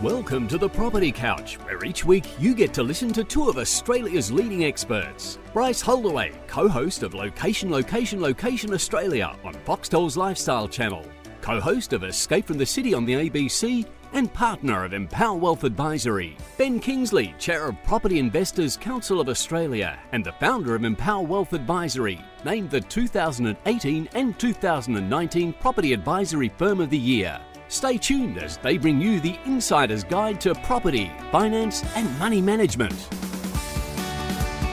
Welcome to the Property Couch, where each week you get to listen to two of Australia's leading experts. Bryce Holdaway, co-host of Location Australia on Foxtel's Lifestyle Channel, co-host of Escape from the City on the ABC, and partner of Empower Wealth Advisory. Ben Kingsley, chair of Property Investors Council of Australia and the founder of Empower Wealth Advisory, named the 2018 and 2019 Property Advisory Firm of the Year. Stay tuned as they bring you the insider's guide to property, finance and money management.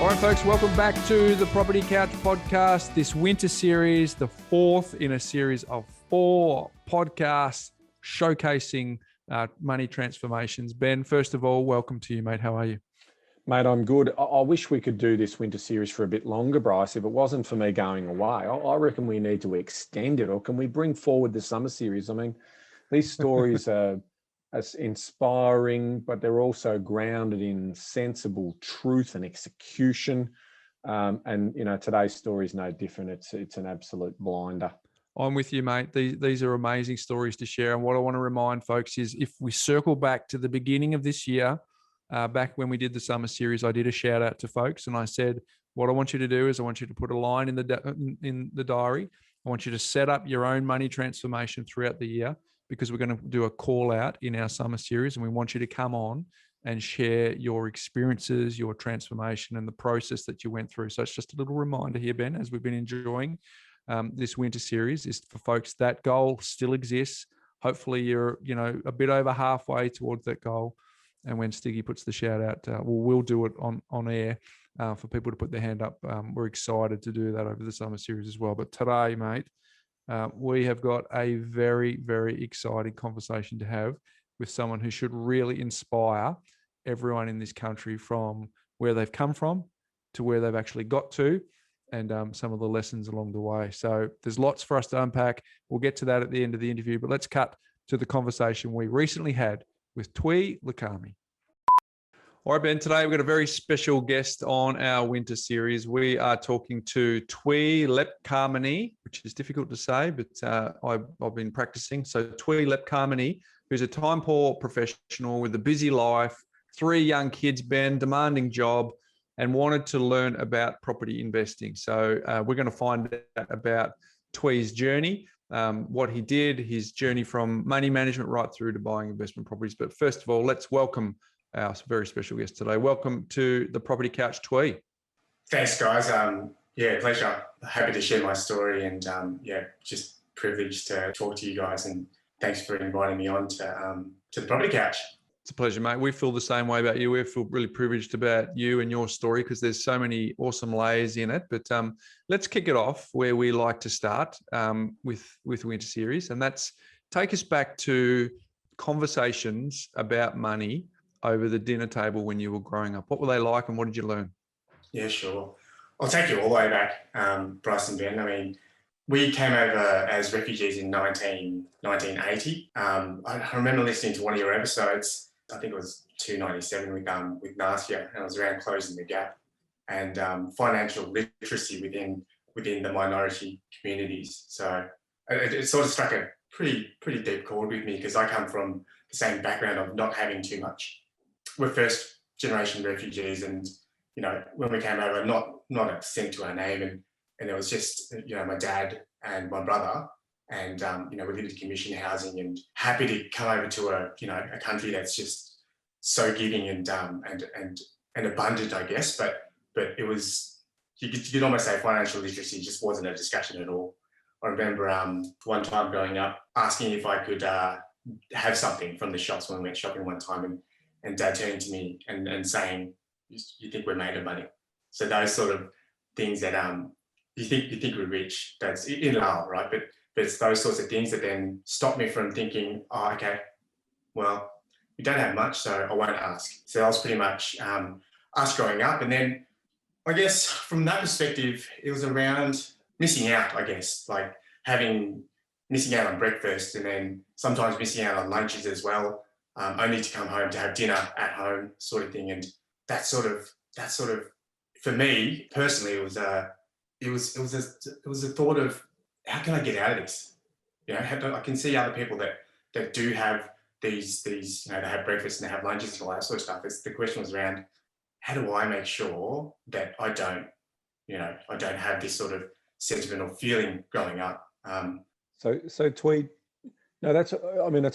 All right, folks, welcome back to the Property Couch podcast. This winter series, the fourth in a series of 4 podcasts showcasing money transformations. Ben, first of all, welcome to you, mate. How are you? Mate, I'm good. I wish we could do this winter series for a bit longer, Bryce. If it wasn't for me going away, I reckon we need to extend it, or can we bring forward the summer series? I mean, these stories are as inspiring, but they're also grounded in sensible truth and execution. And you know, today's story is no different. It's an absolute blinder. I'm with you, mate. These are amazing stories to share. And what I want to remind folks is, if we circle back to the beginning of this year, back when we did the summer series, I did a shout out to folks and I said, what I want you to do is I want you to put a line in the diary. I want you to set up your own money transformation throughout the year, because we're going to do a call out in our summer series and we want you to come on and share your experiences, your transformation and the process that you went through. So it's just a little reminder here, Ben, as we've been enjoying this winter series, is for folks, that goal still exists. Hopefully you're, a bit over halfway towards that goal. And when Stiggy puts the shout out, we'll do it on air for people to put their hand up. We're excited to do that over the summer series as well. But today, mate, we have got a very, very exciting conversation to have with someone who should really inspire everyone in this country, from where they've come from to where they've actually got to, and some of the lessons along the way. So there's lots for us to unpack. We'll get to that at the end of the interview, but let's cut to the conversation we recently had with Twee. All right, Ben, today we've got a very special guest on our winter series. We are talking to Twee, which is difficult to say, but I've been practicing. So Twee, who's a time-poor professional with a busy life, 3 young kids, Ben, demanding job, and wanted to learn about property investing. So we're going to find out about Twee's journey, what he did, his journey from money management right through to buying investment properties. But first of all, let's welcome our very special guest today. Welcome to the Property Couch, Twee. Thanks, guys. Pleasure. Happy to share my story, and just privileged to talk to you guys. And thanks for inviting me on to the Property Couch. It's a pleasure, mate. We feel the same way about you. We feel really privileged about you and your story, because there's so many awesome layers in it. But let's kick it off where we like to start with winter series, and that's take us back to conversations about money over the dinner table when you were growing up. What were they like and what did you learn? Yeah, sure. I'll take you all the way back, Bryce and Ben. I mean, we came over as refugees in 1980. I remember listening to one of your episodes, I think it was 297 with Nasia, and it was around closing the gap and financial literacy within the minority communities. So it sort of struck a pretty deep chord with me, because I come from the same background of not having too much. We're first generation refugees, and when we came over, not a cent to our name, and it was just my dad and my brother, and we lived in commission housing, and happy to come over to a country that's just so giving and abundant, I guess. But it was, you could almost say financial literacy just wasn't a discussion at all. I remember one time growing up asking if I could have something from the shops when we went shopping one time, and Dad turning to me and saying, "You think we're made of money?" So those sort of things that you think we're rich. That's in love, right? But it's those sorts of things that then stop me from thinking, "Oh, okay, well, we don't have much, so I won't ask." So that was pretty much us growing up, and then I guess from that perspective, it was around missing out. I guess like missing out on breakfast, and then sometimes missing out on lunches as well. Only to come home to have dinner at home, sort of thing. And that sort of for me personally, it was a thought of, how can I get out of this? I can see other people that do have these, they have breakfast and they have lunches and all that sort of stuff. The question was around, how do I make sure that I don't have this sort of sentimental feeling growing up? So Twee, no, that's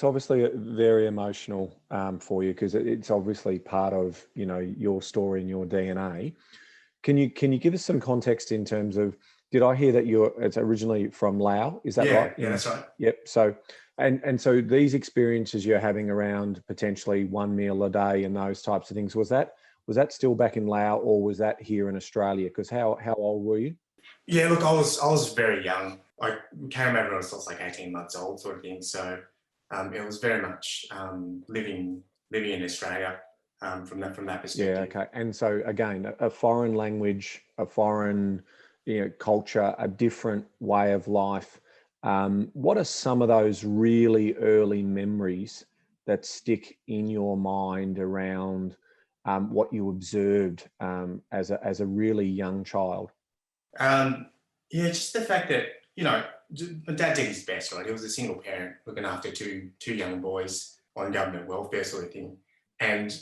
obviously very emotional for you, because it's obviously part of, your story and your DNA. Can you give us some context in terms of, did I hear that it's originally from Laos? Is that right? Yeah, that's right. Yep. So, and so these experiences you're having around potentially one meal a day and those types of things, was that still back in Laos, or was that here in Australia? Because how old were you? Yeah, look, I was very young. I came over when I was like 18 months old, sort of thing. So it was very much living in Australia from that perspective. Yeah, okay. And so again, a foreign language, a foreign culture, a different way of life. What are some of those really early memories that stick in your mind around what you observed as a really young child? Yeah, just the fact that, my dad did his best, right? He was a single parent looking after two young boys on government welfare, sort of thing. And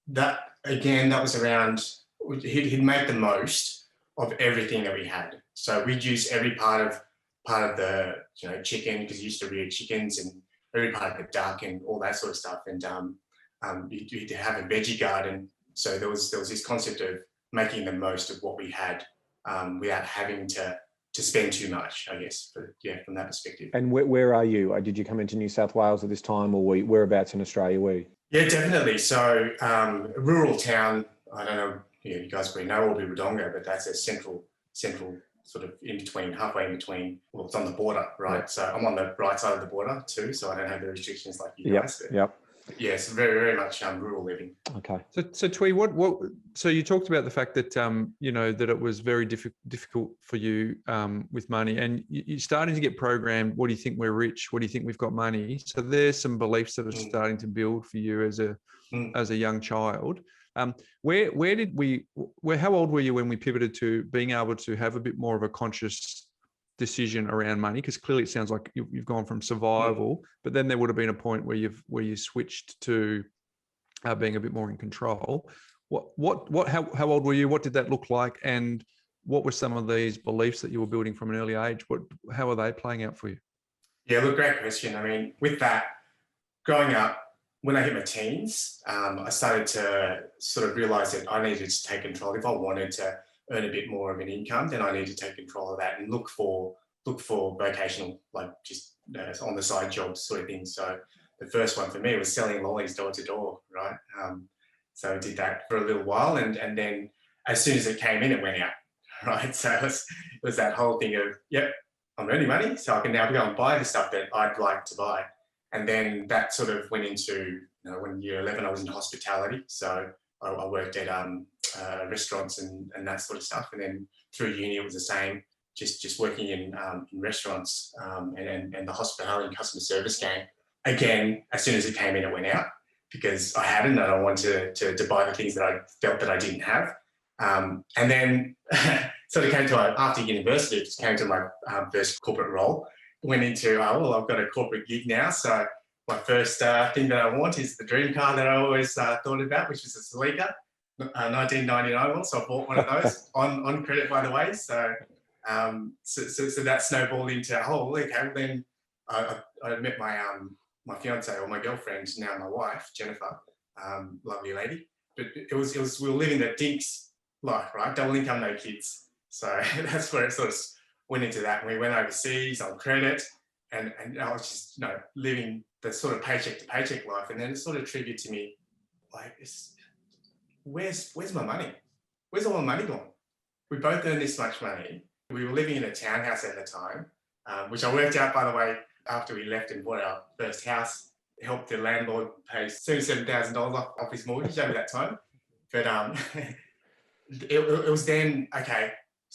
that, again, that was around, he'd make the most of everything that we had. So we'd use every part of the, chicken, because he used to rear chickens, and every part of the duck and all that sort of stuff. And you'd have a veggie garden. So there was this concept of making the most of what we had without having to spend too much, I guess. But yeah, from that perspective. And where are you? Did you come into New South Wales at this time, or whereabouts in Australia were you? Yeah, definitely. So a rural town, I don't know, you guys probably know Albury Wodonga, but that's a central sort of halfway in between. Well, it's on the border, right? Yep. So I'm on the right side of the border too, so I don't have the restrictions like you guys. Yep. Yes, very, very much rural living. Okay. So Twee, so you talked about the fact that that it was very difficult for you with money, and you're starting to get programmed. What do you think we're rich? What do you think we've got money? So there's some beliefs that are starting to build for you as a young child. How old were you when we pivoted to being able to have a bit more of a conscious decision around money? Because clearly it sounds like you've gone from survival, but then there would have been a point where you switched to being a bit more in control. How old were you? What did that look like? And what were some of these beliefs that you were building from an early age? How are they playing out for you? Yeah, look, great question. I mean, with that, growing up, when I hit my teens, I started to sort of realize that I needed to take control. If I wanted to earn a bit more of an income, then I need to take control of that and look for vocational, like just on the side jobs sort of thing. So the first one for me was selling lollies door to door, right? So I did that for a little while, and then as soon as it came in, it went out, right? So it was that whole thing of, yep, I'm earning money, so I can now go and buy the stuff that I'd like to buy. And then that sort of went into, when year 11, I was in hospitality. So I worked at restaurants and that sort of stuff. And then through uni, it was the same, just working in restaurants and the hospitality and customer service game. Again, as soon as it came in, it went out, because I hadn't, and I wanted to buy the things that I felt that I didn't have. And then sort of came to after university, it just came to my first corporate role. Went into, I've got a corporate gig now. So my first thing that I want is the dream car that I always thought about, which was a Celica, 1999 one. So I bought one of those on credit, by the way. So so that snowballed into, okay, then I met my fiance, or my girlfriend, now my wife, Jennifer, lovely lady. But it was we were living the dinks life, right? Double income, no kids. So that's where it sort of went into that. And we went overseas on credit, and I was just living the sort of paycheck to paycheck life. And then it sort of triggered to me, like, where's my money? Where's all my money gone? We both earned this much money. We were living in a townhouse at the time, which I worked out, by the way, after we left and bought our first house. Helped the landlord pay $77,000 off his mortgage over that time. But it was then, okay,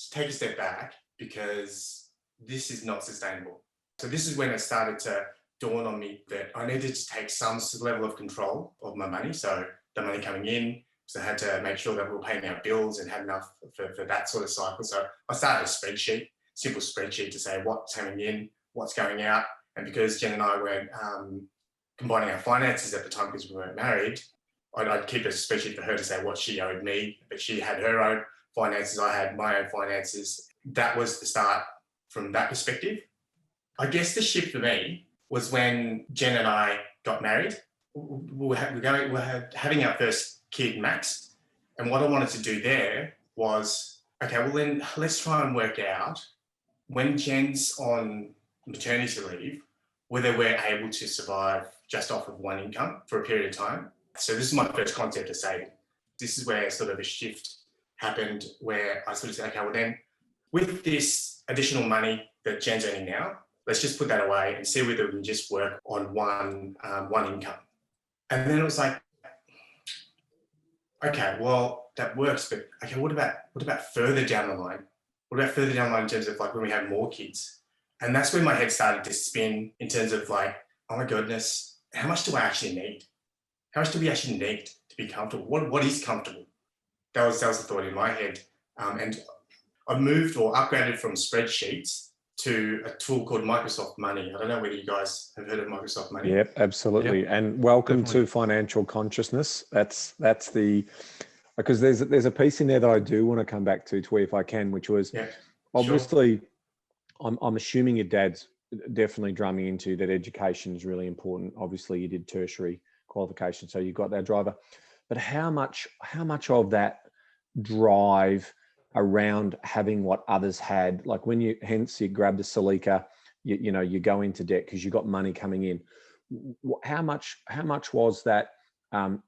take a step back, because this is not sustainable. So this is when it started to dawn on me that I needed to take some level of control of my money. So the money coming in, so I had to make sure that we were paying our bills and had enough for that sort of cycle. So I started a spreadsheet, simple spreadsheet, to say what's coming in, what's going out. And because Jen and I weren't combining our finances at the time because we weren't married. I'd keep a spreadsheet for her to say what she owed me, but she had her own finances, I had my own finances. That was the start from that perspective. I guess the shift for me was when Jen and I got married. We were having our first kid, Max, and what I wanted to do there was, okay, well then let's try and work out when Jen's on maternity leave, whether we're able to survive just off of one income for a period of time. So this is my first concept of saving. This is where sort of a shift happened where I sort of said, okay, well then with this additional money that Jen's earning now, let's just put that away and see whether we can just work on one income. And then it was like, okay, well, that works, but okay, what about further down the line? What about further down the line in terms of like when we have more kids? And that's when my head started to spin in terms of like, oh my goodness, how much do I actually need? How much do we actually need to be comfortable? What is comfortable? That was the thought in my head. And I moved or upgraded from spreadsheets to a tool called Microsoft Money. I don't know whether you guys have heard of Microsoft Money. Yep, absolutely. Yep. And welcome Definitely. to financial consciousness. That's the, because there's a piece in there that I do want to come back to, Twee, if I can, which was obviously, sure. I'm assuming your dad's definitely drumming into that education is really important. Obviously, you did tertiary qualification, so you got that driver. But how much of that drive around having what others had, like when you grab the Celica, you go into debt because you got money coming in. How much was that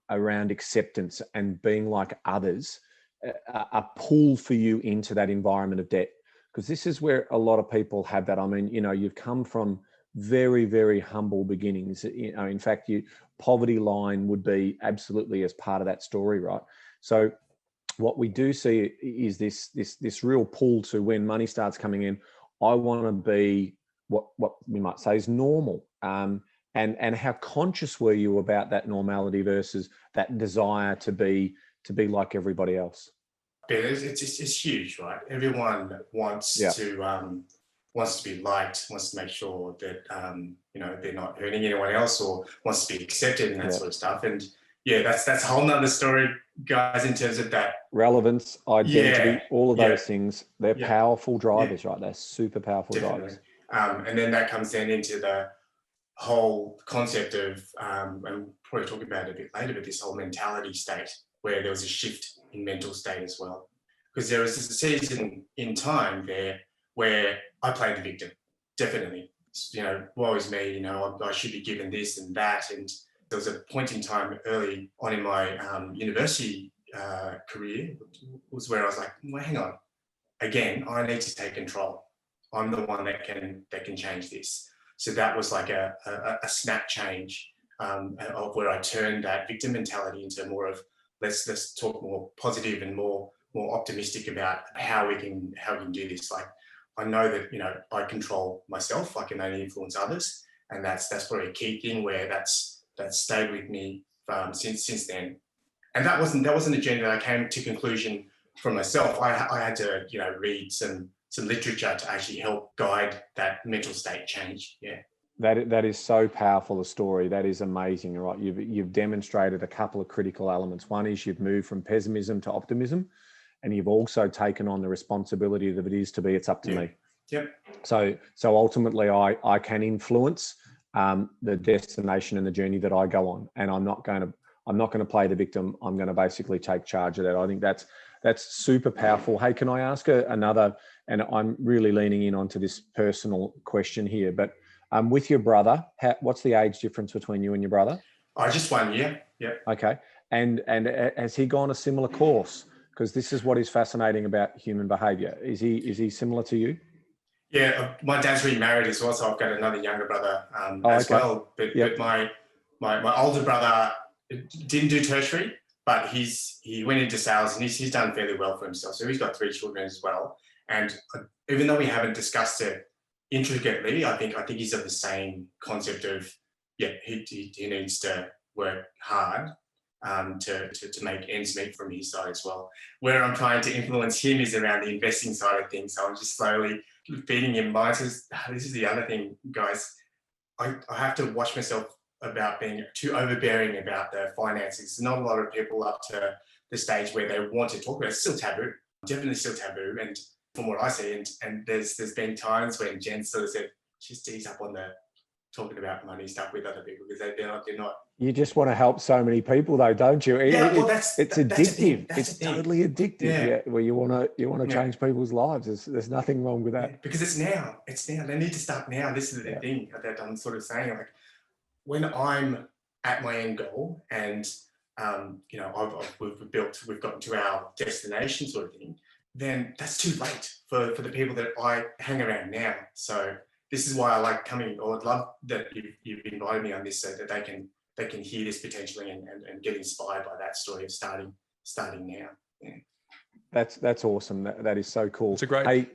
around acceptance and being like others, a pull for you into that environment of debt? Because this is where a lot of people have that. I mean, you've come from very, very humble beginnings. In fact, poverty line would be absolutely as part of that story, right? So what we do see is this real pull to when money starts coming in. I want to be what we might say is normal. And how conscious were you about that normality versus that desire to be like everybody else? It's huge, right? Everyone wants to be liked, wants to make sure that they're not hurting anyone else, or wants to be accepted and that sort of stuff. And that's a whole nother story, guys, in terms of that relevance, identity, all of those things. They're powerful drivers, right? They're super powerful drivers. And then that comes then into the whole concept of, and we'll probably talk about it a bit later, but this whole mentality state where there was a shift in mental state as well. Because there was this season in time there where I played the victim, definitely. Woe is me, I should be given this and that. And there was a point in time early on in my university career was where I was like, well, hang on, again, I need to take control. I'm the one that can change this. So that was like a snap change of where I turned that victim mentality into more of let's talk more positive and more optimistic about how we can do this. Like I know that I control myself. I can only influence others, and that's probably a key thing where that's stayed with me since then. And that wasn't a journey that I came to conclusion from myself. I had to read some literature to actually help guide that mental state change. Yeah. That is so powerful a story. That is amazing, right? You've demonstrated a couple of critical elements. One is you've moved from pessimism to optimism, and you've also taken on the responsibility that it is to be it's up to me. Yep. So ultimately, I can influence the destination and the journey that I go on, and I'm not going to play the victim. I'm going to basically take charge of that. I think that's super powerful. Hey, can I ask another? And I'm really leaning in onto this personal question here, but with your brother, what's the age difference between you and your brother? Just 1 year. Yeah. Okay. And has he gone a similar course? Because this is what is fascinating about human behavior. Is he similar to you? Yeah, my dad's remarried as well, so I've got another younger brother as well. But my older brother didn't do tertiary, but he went into sales and he's done fairly well for himself. So he's got 3 children as well. And even though we haven't discussed it intricately, I think he's of the same concept of he needs to work hard to make ends meet from his side as well. Where I'm trying to influence him is around the investing side of things. So I'm just slowly feeding him minds. This is the other thing, guys. I have to watch myself about being too overbearing about their finances. Not a lot of people up to the stage where they want to talk about it. It's still taboo, definitely still taboo. And from what I see, and there's been times when Jen sort of said, just ease up on the talking about money stuff with other people, because they're not. You just want to help so many people, though, don't you? Yeah, well, it's addictive. It's totally addictive. Yeah, where you want to change people's lives. There's nothing wrong with that. Yeah, because it's now. They need to start now. This is the thing that I'm sort of saying. Like, when I'm at my end goal, and we've gotten to our destination sort of thing, then that's too late for the people that I hang around now. So this is why I like coming, or I'd love that you've invited me on this, so that they can hear this potentially and get inspired by that story of starting now. Yeah. That's awesome. That is so cool. It's a great. Hey,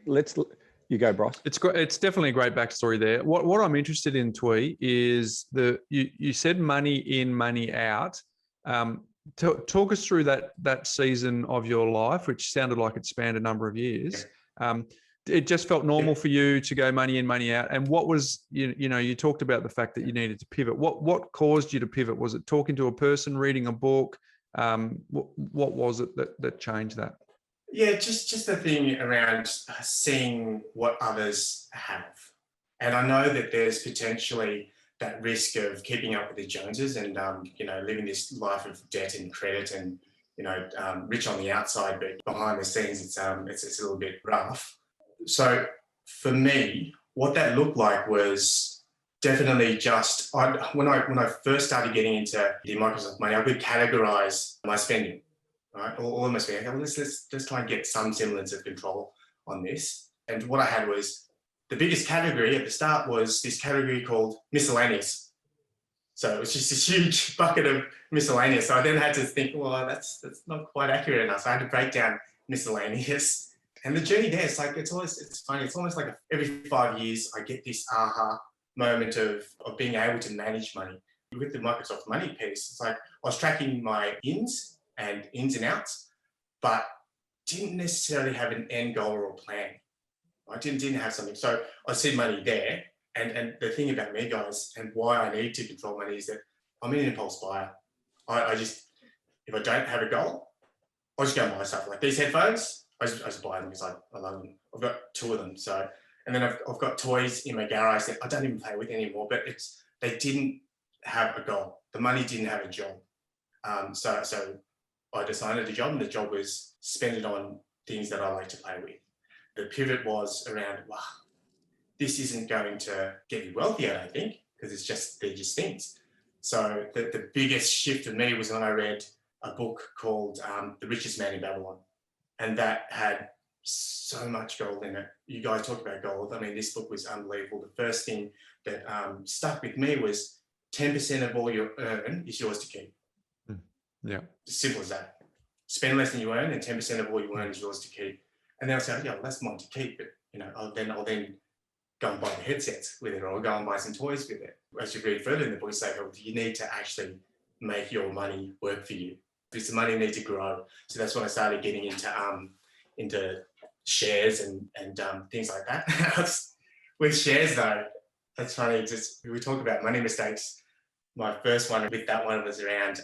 you go, Bryce. It's great. It's definitely a great backstory there. What I'm interested in, Twee, is you said money in, money out. Talk us through that season of your life, which sounded like it spanned a number of years. It just felt normal for you to go money in, money out. And what was, you talked about the fact that you needed to pivot. What caused you to pivot? Was it talking to a person, reading a book? What was it that changed that? Yeah, just the thing around seeing what others have. And I know that there's potentially that risk of keeping up with the Joneses and, living this life of debt and credit and, rich on the outside, but behind the scenes, it's a little bit rough. So for me, what that looked like was definitely just, when I first started getting into the Microsoft money, I could categorize my spending, right? All my spending. Okay, let's try and get some semblance of control on this. And what I had was, the biggest category at the start was this category called miscellaneous. So it was just this huge bucket of miscellaneous. So I then had to think, well, that's not quite accurate enough. So I had to break down miscellaneous. And the journey there, it's funny. It's almost like every 5 years, I get this aha moment of being able to manage money. With the Microsoft Money piece, it's like I was tracking my ins and outs, but didn't necessarily have an end goal or a plan. I didn't have something. So I see money there. And the thing about me, guys, and why I need to control money is that I'm an impulse buyer. I just, if I don't have a goal, I just go and buy stuff. Like these headphones, I just buy them because I love them. I've got 2 of them. So, and then I've got toys in my garage that I don't even play with anymore, but they didn't have a goal. The money didn't have a job. So I decided a job, and the job was spend it on things that I like to play with. The pivot was around, wow, this isn't going to get me wealthy, I don't think, because they're just things. So the biggest shift for me was when I read a book called The Richest Man in Babylon. And that had so much gold in it. You guys talk about gold. I mean, this book was unbelievable. The first thing that stuck with me was 10% of all you earn is yours to keep. Yeah. As simple as that. Spend less than you earn, and 10% of all you earn is yours to keep. And then I said, yeah, well, that's mine to keep. But I'll then go and buy the headsets with it, or I'll go and buy some toys with it. As you read further in the book, you say, oh, you need to actually make your money work for you. Because the money needs to grow. So that's when I started getting into shares and things like that. With shares though, that's funny. We talk about money mistakes. My first one with that one was around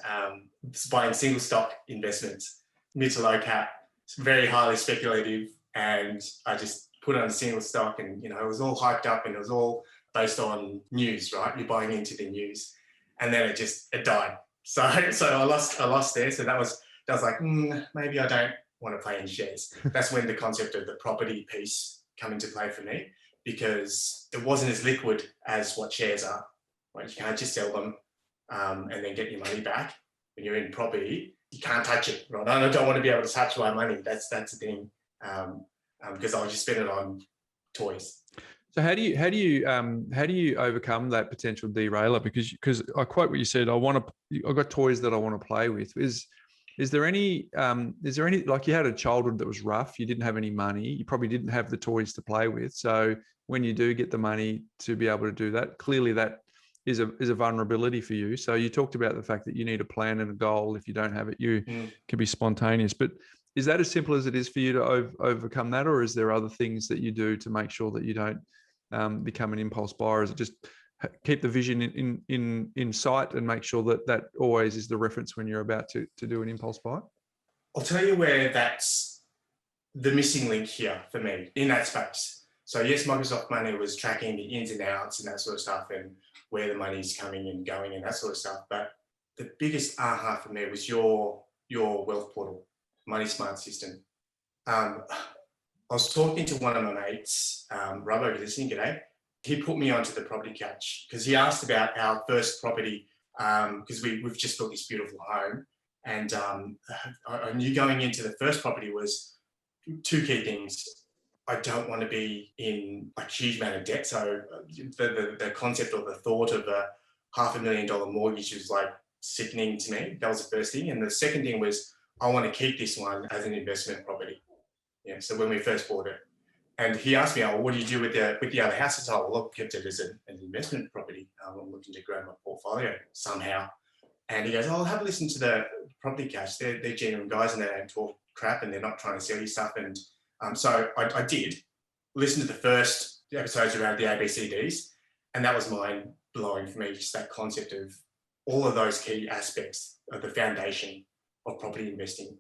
buying single stock investments, mid to low cap. It's very highly speculative, and I just put on a single stock, and it was all hyped up, and it was all based on news, right? You're buying into the news, and then it died. So I lost there. So that was like, maybe I don't want to play in shares. That's when the concept of the property piece come into play for me, because it wasn't as liquid as what shares are. Right? You can't just sell them and then get your money back. When you're in property, you can't touch it. Right? I don't want to be able to touch my money. That's the thing, because I'll just spend it on toys. So how do you overcome that potential derailer? Because I quote what you said. I've got toys that I want to play with. Is there any like, you had a childhood that was rough? You didn't have any money. You probably didn't have the toys to play with. So when you do get the money to be able to do that, clearly that is a vulnerability for you. So you talked about the fact that you need a plan and a goal. If you don't have it, you can be spontaneous. But is that as simple as it is for you to overcome that, or is there other things that you do to make sure that you don't become an impulse buyer? Is it just keep the vision in sight and make sure that always is the reference when you're about to do an impulse buy? I'll tell you where that's the missing link here for me in that space. So yes, Microsoft Money was tracking the ins and outs and that sort of stuff and where the money's coming and going and that sort of stuff. But the biggest aha for me was your wealth portal, Money Smart system. I was talking to one of my mates, Rob, over listening, g'day. He put me onto the property couch because he asked about our first property because we've just built this beautiful home. And I knew going into the first property was two key things. I don't want to be in a huge amount of debt. So the concept or the thought of a $500,000 mortgage was like sickening to me. That was the first thing. And the second thing was I want to keep this one as an investment property. Yeah. So when we first bought it, and he asked me, "Oh, what do you do with the other house?" I said, "Oh, well, I've kept it as an investment property. I'm looking to grow my portfolio somehow." And he goes, "Oh, I'll have a listen to the property cash. They're genuine guys and they don't talk crap and they're not trying to sell you stuff." And so I did listen to the first episodes around the ABCDs, and that was mind blowing for me. Just that concept of all of those key aspects of the foundation of property investing.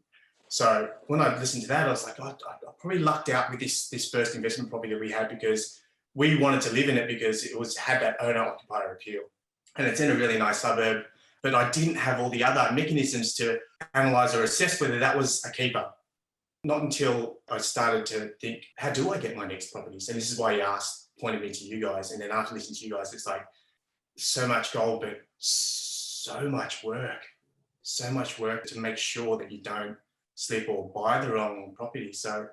So when I listened to that, I was like, I probably lucked out with this first investment property that we had because we wanted to live in it because it had that owner-occupier appeal. And it's in a really nice suburb, but I didn't have all the other mechanisms to analyse or assess whether that was a keeper. Not until I started to think, how do I get my next properties? And this is why he pointed me to you guys. And then after listening to you guys, it's like so much gold, but so much work to make sure that you don't slip or buy the wrong property. So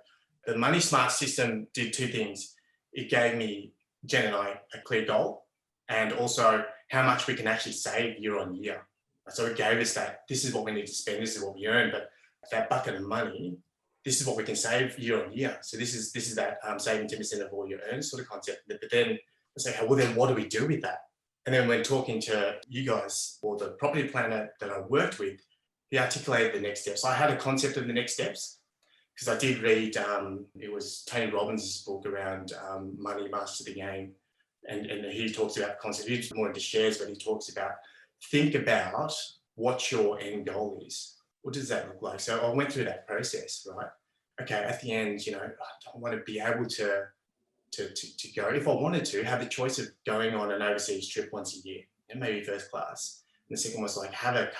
the Money Smart system did two things. It gave me, Jen and I, a clear goal and also how much we can actually save year on year. So it gave us that, this is what we need to spend, this is what we earn, but that bucket of money, this is what we can save year on year. So this is that saving 10% of all your earnings sort of concept. But then I say, well, then what do we do with that? And then when talking to you guys or the property planner that I worked with, he articulated the next steps. I had a concept of the next steps because I did read, it was Tony Robbins' book around money, master the game. And he talks about the concept, he's more into shares, but he talks about, think about what your end goal is. What does that look like? So I went through that process, right? Okay, at the end, I don't want to be able to go, if I wanted to, have the choice of going on an overseas trip once a year, and maybe first class. And the second was like, have a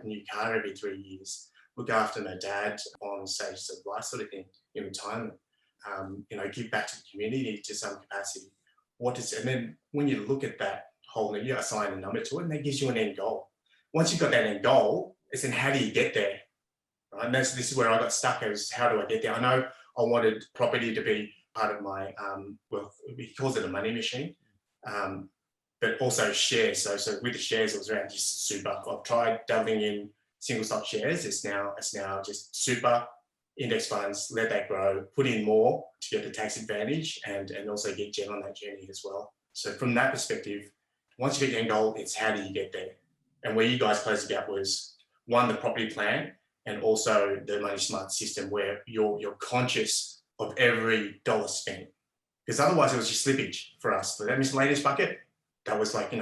new car every 3 years, look after my dad on stages of life sort of thing in retirement, give back to the community to some capacity. And then when you look at that whole, you assign a number to it and that gives you an end goal. Once you've got that end goal, it's then how do you get there? Right? And this is where I got stuck, is how do I get there? I know I wanted property to be part of my, he calls it a money machine, but also shares. So with the shares, it was around just super. I've tried dabbling in single stock shares. It's now just super, index funds, let that grow, put in more to get the tax advantage and also get Jen on that journey as well. So from that perspective, once you get your end goal, it's how do you get there? And where you guys closed the gap was, one, the property plan, and also the Money Smart system where you're conscious of every dollar spent. Because otherwise it was just slippage for us. So that miscellaneous bucket, that was like,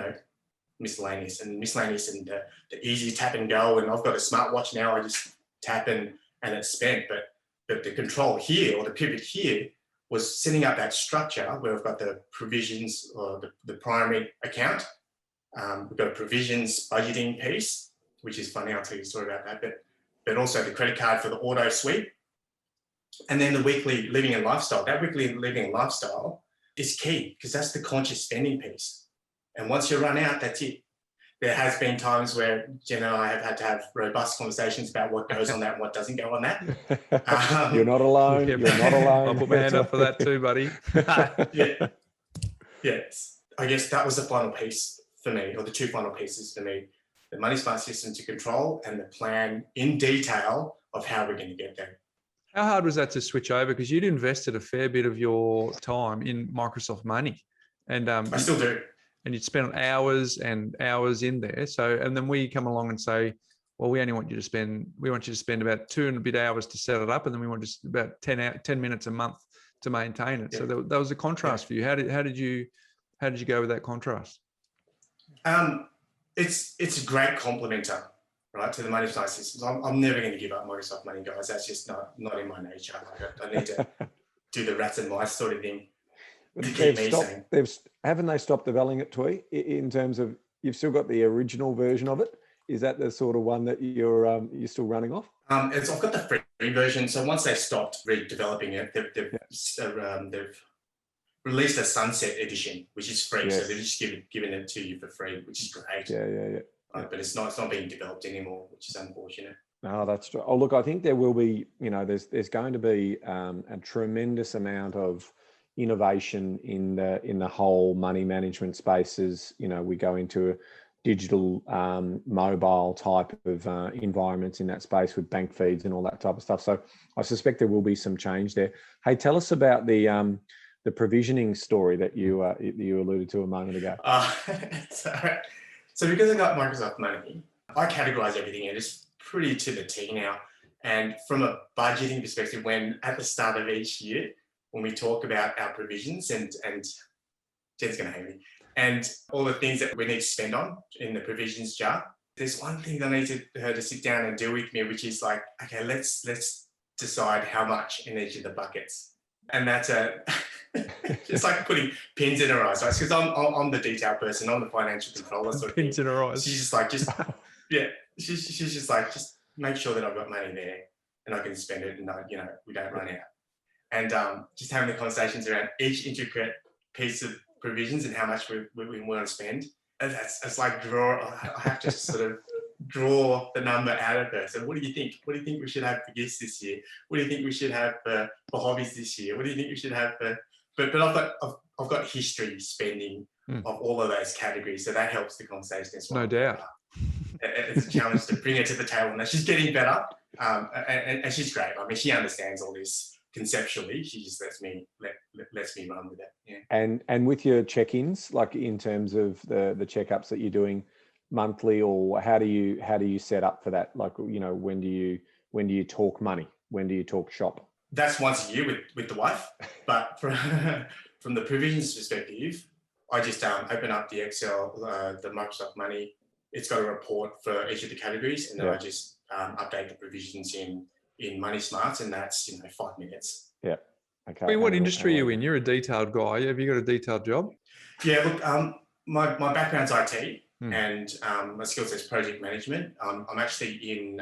miscellaneous and the easy tap and go. And I've got a smartwatch now, I just tap and it's spent. But the control here, or the pivot here, was setting up that structure where we've got the provisions or the primary account. We've got a provisions budgeting piece, which is funny, I'll tell you a story about that, but also the credit card for the auto sweep. And then the weekly living and lifestyle. That weekly living and lifestyle is key because that's the conscious spending piece. And once you run out, that's it. There has been times where Jen and I have had to have robust conversations about what goes on that and what doesn't go on that. You're not alone. You're not alone. I'll put my hand up for that too, buddy. Yes. I guess that was the final piece for me, or the two final pieces for me. The Money Smart system to control and the plan in detail of how we're going to get there. How hard was that to switch over? Because you'd invested a fair bit of your time in Microsoft Money. And I still do. And you'd spend hours and hours in there. So, and then we come along and say, well, we want you to spend about 2 and a bit hours to set it up. And then we want just about 10 minutes a month to maintain it. Yeah. So that was a contrast for you. How did you go with that contrast? It's a great complementer, right, to the money side systems. I'm never going to give up Microsoft Money, guys. That's just not in my nature. Like, I need to do the rats and mice sort of thing. Haven't they stopped developing it, Twee, in terms of you've still got the original version of it? Is that the sort of one that you're still running off? I've got the free version. So once they stopped redeveloping it, they've released a sunset edition, which is free. Yes. So they're just giving it to you for free, which is great. Yeah. But it's not being developed anymore, which is unfortunate. No, that's true. Oh, look, I think there will be, there's going to be a tremendous amount of innovation in the whole money management spaces. We go into a digital mobile type of environments in that space with bank feeds and all that type of stuff. So I suspect there will be some change there. Hey, tell us about the provisioning story that you alluded to a moment ago. So because I got Microsoft Money, I categorize everything and it's pretty to the T now. And from a budgeting perspective, when at the start of each year, when we talk about our provisions and Jen's going to hate me, and all the things that we need to spend on in the provisions jar, there's one thing that I need her to sit down and do with me, which is like, okay, let's decide how much in each of the buckets. And that's it's like putting pins in her eyes, right? Because I'm the detail person, I'm the financial controller sort of pins thing. in her eyes. She's just like, she's just like, just make sure that I've got money there and I can spend it and we don't run out. And just having the conversations around each intricate piece of provisions and how much we want to spend. And it's like I have to sort of draw the number out of her. So what do you think? What do you think we should have for gifts this year? What do you think we should have for hobbies this year? What do you think we should have for? But I've got history spending of all of those categories, so that helps the conversation as well. No doubt. It's a challenge to bring her to the table. Now she's getting better, and she's great. I mean, she understands all this conceptually. She just lets me run with it. Yeah. And with your check-ins, like in terms of the checkups that you're doing monthly, or how do you set up for that? Like, when do you talk money? When do you talk shop? That's once a year with the wife. But from the provisions perspective, I just open up the Excel, the Microsoft Money. It's got a report for each of the categories, and then I just update the provisions in Money Smarts, and that's 5 minutes. Yeah. Okay. Wait, what industry are you in? You're a detailed guy. Have you got a detailed job? Yeah. Look, my background's IT, and my skill set's project management. I'm actually in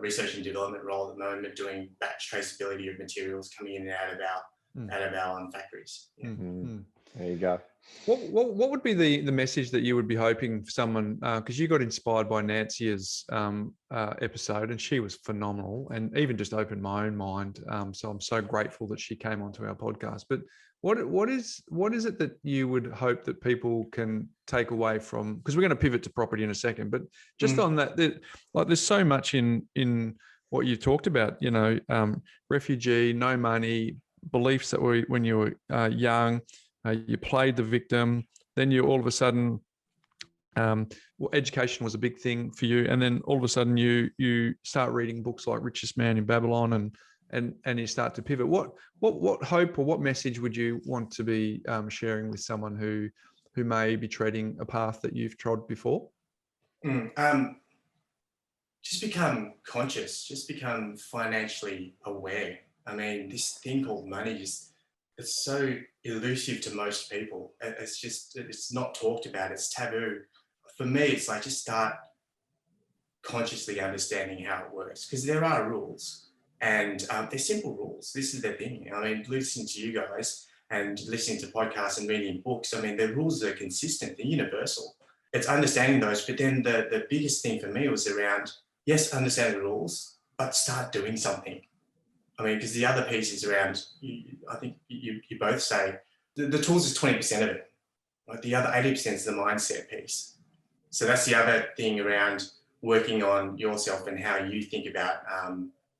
research and development role at the moment, doing batch traceability of materials coming in and out of our factories. Yeah. Mm-hmm. There you go. What would be the message that you would be hoping for someone, because you got inspired by Nancy's episode and she was phenomenal and even just opened my own mind. So I'm so grateful that she came onto our podcast. But what is it that you would hope that people can take away from, because we're going to pivot to property in a second, but just on that, like there's so much in what you talked about, refugee, no money, beliefs that were when you were young. You played the victim, then you all of a sudden, education was a big thing for you, and then all of a sudden you start reading books like Richest Man in Babylon, and you start to pivot. What hope or what message would you want to be sharing with someone who may be treading a path that you've trod before? Just become conscious, just become financially aware. I mean, this thing called money it's so elusive to most people. It's not talked about. It's taboo. For me, it's like just start consciously understanding how it works, because there are rules and they're simple rules. This is the thing. I mean, listening to you guys and listening to podcasts and reading books, I mean, the rules are consistent, they're universal. It's understanding those. But then the biggest thing for me was around, yes, understand the rules, but start doing something. I mean, because the other piece is around, I think you both say, the tools is 20% of it. Right? The other 80% is the mindset piece. So that's the other thing around working on yourself and how you think about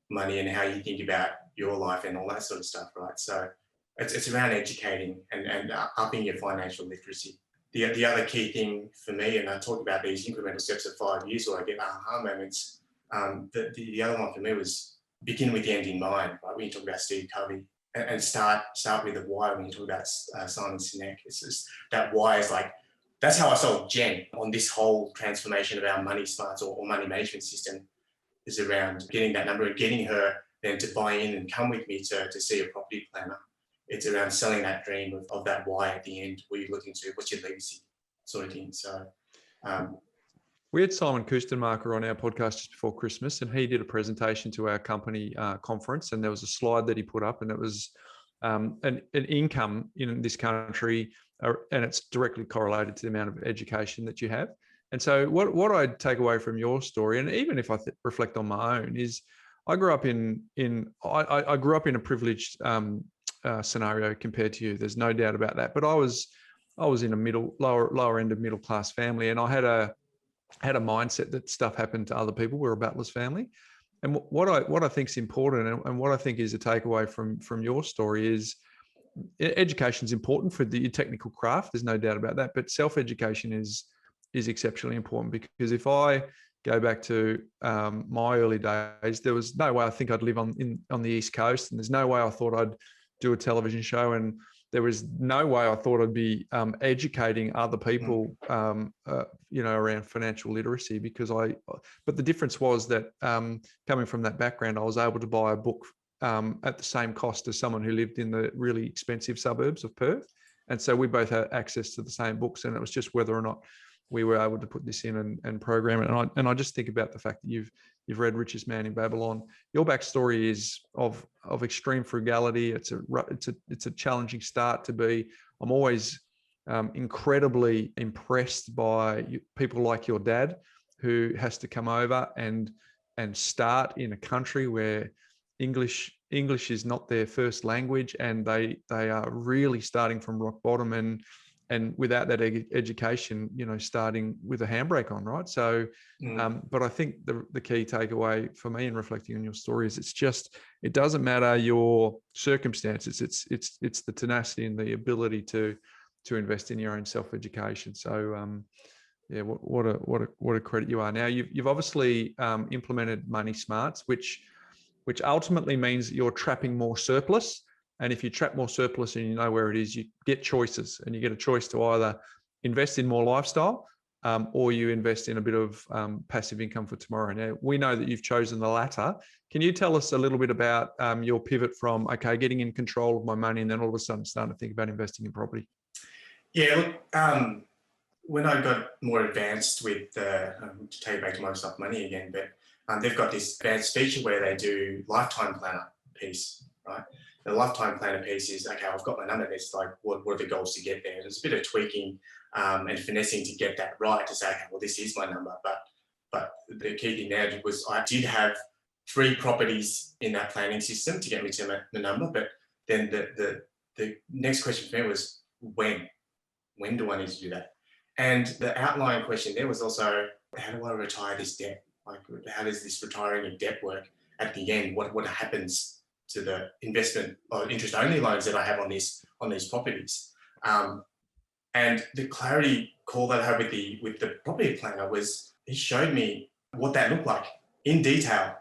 money and how you think about your life and all that sort of stuff, right? So it's around educating and upping your financial literacy. The other key thing for me, and I talk about these incremental steps of 5 years where I get aha moments, the other one for me was begin with the end in mind, right? When you talk about Steve Covey, and start with the why when you talk about Simon Sinek. It's just that why is like that's how I sold Jen on this whole transformation of our money smarts or money management system, is around getting that number and getting her then to buy in and come with me to see a property planner. It's around selling that dream of that why at the end. What are you looking to? What's your legacy, sort of thing. So we had Simon Kustenmacher on our podcast just before Christmas, and he did a presentation to our company conference, and there was a slide that he put up, and it was an income in this country, and it's directly correlated to the amount of education that you have. And so what I take away from your story, and even if I reflect on my own, is I grew up in a privileged scenario compared to you. There's no doubt about that. But I was in a lower end of middle class family, and I had a mindset that stuff happened to other people. We're a battler's family. And what I think is important, and what I think is a takeaway from your story, is education is important for the technical craft. There's no doubt about that. But self-education is exceptionally important, because if I go back to my early days, there was no way I think I'd live on the East Coast, and there's no way I thought I'd do a television show, and there was no way I thought I'd be educating other people, around financial literacy, but the difference was that coming from that background, I was able to buy a book at the same cost as someone who lived in the really expensive suburbs of Perth. And so we both had access to the same books, and it was just whether or not we were able to put this in and program it. And I just think about the fact that you've read Richest Man in Babylon. Your backstory is of extreme frugality. It's a challenging start to be. I'm always incredibly impressed by people like your dad, who has to come over and start in a country where English is not their first language, and they are really starting from rock bottom, and without that education, starting with a handbrake on, right? So, but I think the key takeaway for me in reflecting on your story is it doesn't matter your circumstances. It's the tenacity and the ability to invest in your own self-education. So, what a credit you are. Now, you've obviously implemented Money Smarts, which ultimately means that you're trapping more surplus. And if you trap more surplus and you know where it is, you get choices, and you get a choice to either invest in more lifestyle or you invest in a bit of passive income for tomorrow. Now, we know that you've chosen the latter. Can you tell us a little bit about your pivot from, getting in control of my money, and then all of a sudden starting to think about investing in property? Yeah, look, when I got more advanced with, to take back to Microsoft Money again, but they've got this advanced feature where they do lifetime planner piece, right? The lifetime planner piece is, okay, I've got my number. It's like, what are the goals to get there? There's a bit of tweaking and finessing to get that right, to say, okay, well, this is my number. But the key thing there was I did have 3 properties in that planning system to get me to the number. But then the next question for me was, when? When do I need to do that? And the outlying question there was also, how do I retire this debt? Like, how does this retiring of debt work at the end? What happens to the investment or interest-only loans that I have on these properties? And the clarity call that I had with the property planner was, he showed me what that looked like in detail.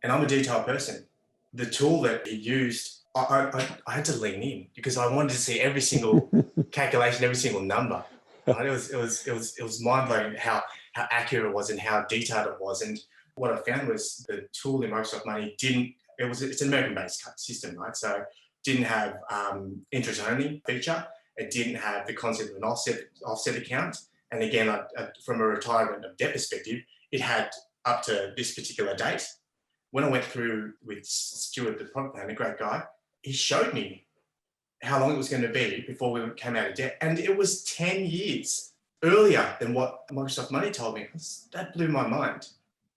And I'm a detail person. The tool that he used, I had to lean in, because I wanted to see every single calculation, every single number. Right? It was mind-blowing how accurate it was and how detailed it was. And what I found was the tool in Microsoft Money it's an American-based system, right? So it didn't have interest-only feature. It didn't have the concept of an offset account. And again, from a retirement of debt perspective, it had up to this particular date. When I went through with Stuart, the product planner, a great guy, he showed me how long it was going to be before we came out of debt. And it was 10 years earlier than what Microsoft Money told me. That blew my mind.